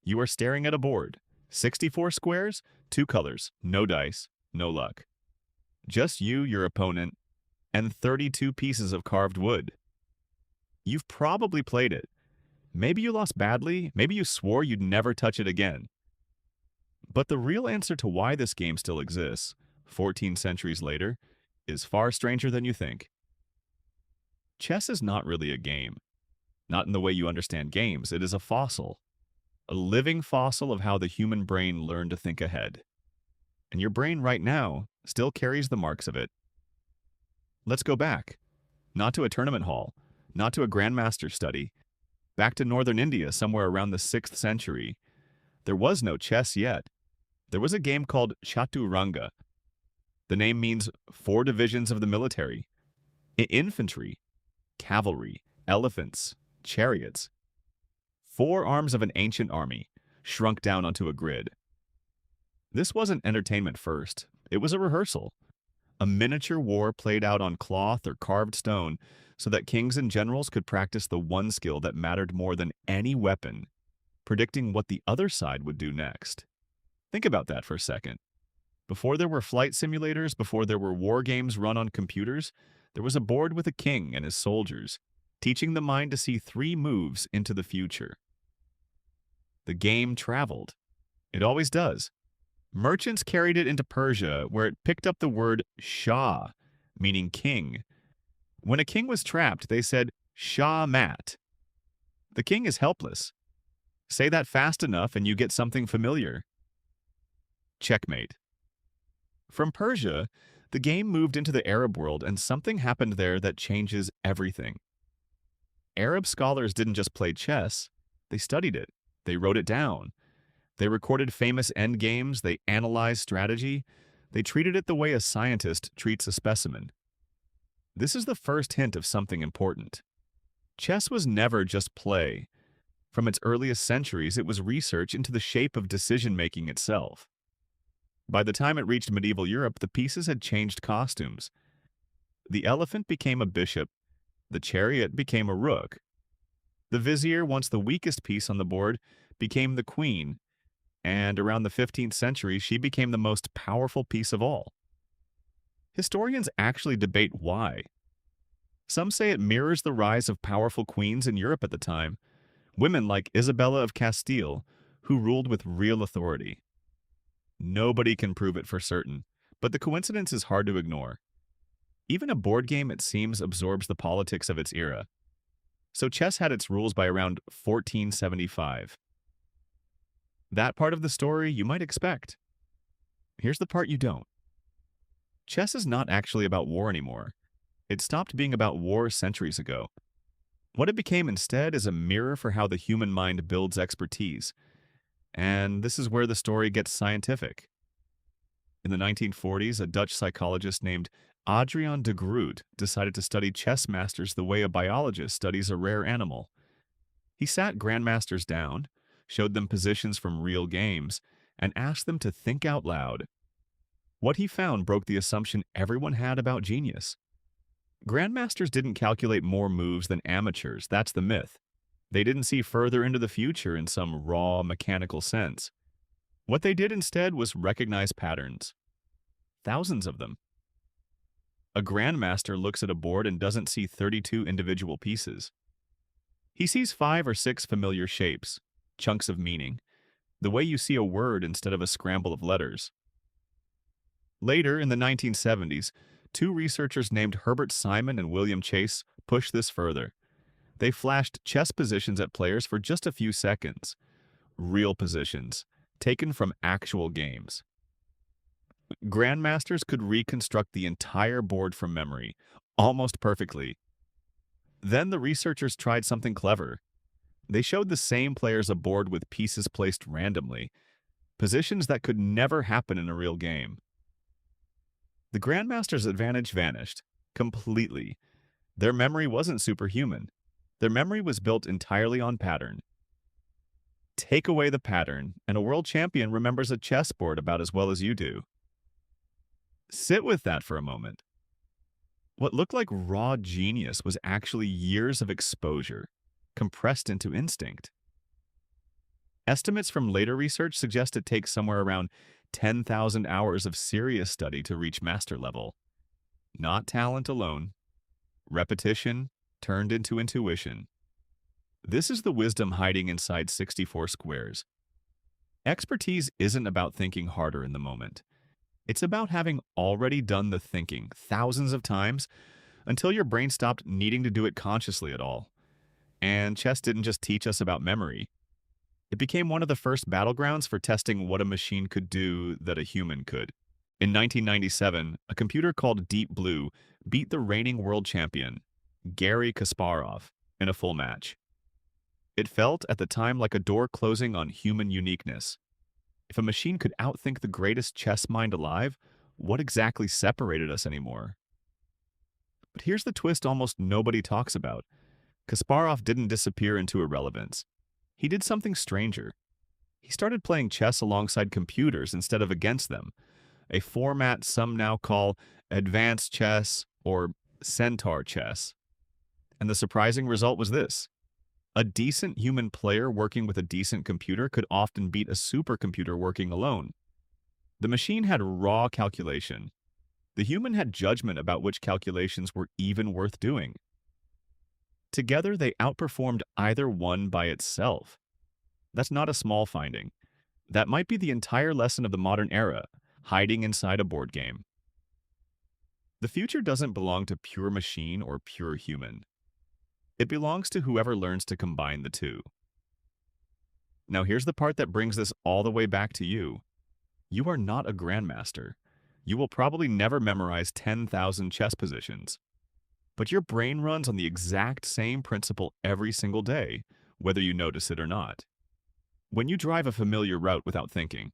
You are staring at a board. 64 squares, 2 colors, no dice, no luck. Just you, your opponent, and 32 pieces of carved wood. You've probably played it. Maybe you lost badly, maybe you swore you'd never touch it again. But the real answer to why this game still exists, 14 centuries later, is far stranger than you think. Chess is not really a game. Not in the way you understand games. It is a fossil. A living fossil of how the human brain learned to think ahead. And your brain right now still carries the marks of it. Let's go back. Not to a tournament hall, not to a grandmaster study. Back to northern India somewhere around the 6th century. There was no chess yet. There was a game called Chaturanga. The name means 4 divisions of the military. Infantry, cavalry, elephants, chariots. 4 arms of an ancient army, shrunk down onto a grid. This wasn't entertainment first. It was a rehearsal. A miniature war played out on cloth or carved stone so that kings and generals could practice the one skill that mattered more than any weapon, predicting what the other side would do next. Think about that for a second. Before there were flight simulators, before there were war games run on computers, there was a board with a king and his soldiers, teaching the mind to see 3 moves into the future. The game traveled. It always does. Merchants carried it into Persia, where it picked up the word Shah, meaning king. When a king was trapped, they said Shah Mat. The king is helpless. Say that fast enough and you get something familiar. Checkmate. From Persia, the game moved into the Arab world, and something happened there that changes everything. Arab scholars didn't just play chess, they studied it, they wrote it down. They recorded famous endgames, they analyzed strategy, they treated it the way a scientist treats a specimen. This is the first hint of something important. Chess was never just play. From its earliest centuries, it was research into the shape of decision-making itself. By the time it reached medieval Europe, the pieces had changed costumes. The elephant became a bishop, the chariot became a rook. The vizier, once the weakest piece on the board, became the queen, and around the 15th century, she became the most powerful piece of all. Historians actually debate why. Some say it mirrors the rise of powerful queens in Europe at the time, women like Isabella of Castile, who ruled with real authority. Nobody can prove it for certain, but the coincidence is hard to ignore. Even a board game, it seems, absorbs the politics of its era. So chess had its rules by around 1475. That part of the story you might expect. Here's the part you don't. Chess is not actually about war anymore. It stopped being about war centuries ago. What it became instead is a mirror for how the human mind builds expertise. And this is where the story gets scientific. In the 1940s, a Dutch psychologist named Adriaan de Groot decided to study chess masters the way a biologist studies a rare animal. He sat grandmasters down, showed them positions from real games, and asked them to think out loud. What he found broke the assumption everyone had about genius. Grandmasters didn't calculate more moves than amateurs, that's the myth. They didn't see further into the future in some raw, mechanical sense. What they did instead was recognize patterns. Thousands of them. A grandmaster looks at a board and doesn't see 32 individual pieces. He sees 5 or 6 familiar shapes, chunks of meaning, the way you see a word instead of a scramble of letters. Later, in the 1970s, 2 researchers named Herbert Simon and William Chase pushed this further. They flashed chess positions at players for just a few seconds. Real positions, taken from actual games. Grandmasters could reconstruct the entire board from memory, almost perfectly. Then the researchers tried something clever. They showed the same players a board with pieces placed randomly, positions that could never happen in a real game. The Grandmaster's advantage vanished, completely. Their memory wasn't superhuman. Their memory was built entirely on pattern. Take away the pattern, and a world champion remembers a chessboard about as well as you do. Sit with that for a moment. What looked like raw genius was actually years of exposure, compressed into instinct. Estimates from later research suggest it takes somewhere around 10,000 hours of serious study to reach master level. Not talent alone. Repetition turned into intuition. This is the wisdom hiding inside 64 squares. Expertise isn't about thinking harder in the moment. It's about having already done the thinking thousands of times until your brain stopped needing to do it consciously at all. And chess didn't just teach us about memory. It became one of the first battlegrounds for testing what a machine could do that a human could. In 1997, a computer called Deep Blue beat the reigning world champion, Garry Kasparov, in a full match. It felt at the time like a door closing on human uniqueness. If a machine could outthink the greatest chess mind alive, what exactly separated us anymore? But here's the twist almost nobody talks about. Kasparov didn't disappear into irrelevance. He did something stranger. He started playing chess alongside computers instead of against them, a format some now call advanced chess or centaur chess. And the surprising result was this. A decent human player working with a decent computer could often beat a supercomputer working alone. The machine had raw calculation. The human had judgment about which calculations were even worth doing. Together, they outperformed either one by itself. That's not a small finding. That might be the entire lesson of the modern era, hiding inside a board game. The future doesn't belong to pure machine or pure human. It belongs to whoever learns to combine the two. Now here's the part that brings this all the way back to you. You are not a grandmaster. You will probably never memorize 10,000 chess positions. But your brain runs on the exact same principle every single day, whether you notice it or not. When you drive a familiar route without thinking,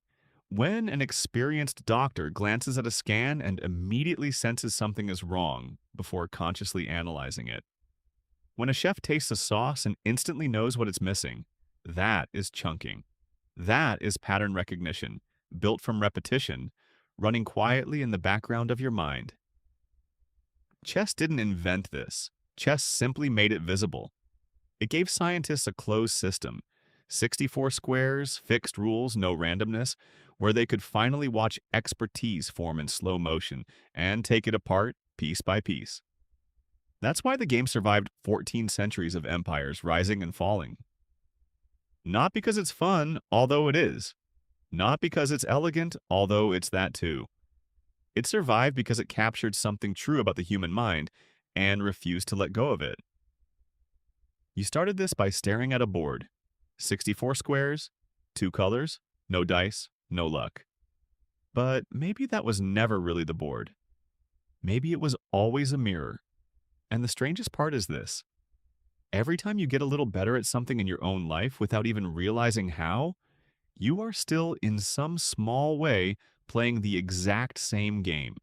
when an experienced doctor glances at a scan and immediately senses something is wrong before consciously analyzing it, when a chef tastes a sauce and instantly knows what it's missing, that is chunking. That is pattern recognition, built from repetition, running quietly in the background of your mind. Chess didn't invent this. Chess simply made it visible. It gave scientists a closed system, 64 squares, fixed rules, no randomness, where they could finally watch expertise form in slow motion and take it apart piece by piece. That's why the game survived 14 centuries of empires rising and falling. Not because it's fun, although it is. Not because it's elegant, although it's that too. It survived because it captured something true about the human mind and refused to let go of it. You started this by staring at a board. 64 squares, 2 colors, no dice, no luck. But maybe that was never really the board. Maybe it was always a mirror. And the strangest part is this. Every time you get a little better at something in your own life without even realizing how, you are still in some small way playing the exact same game.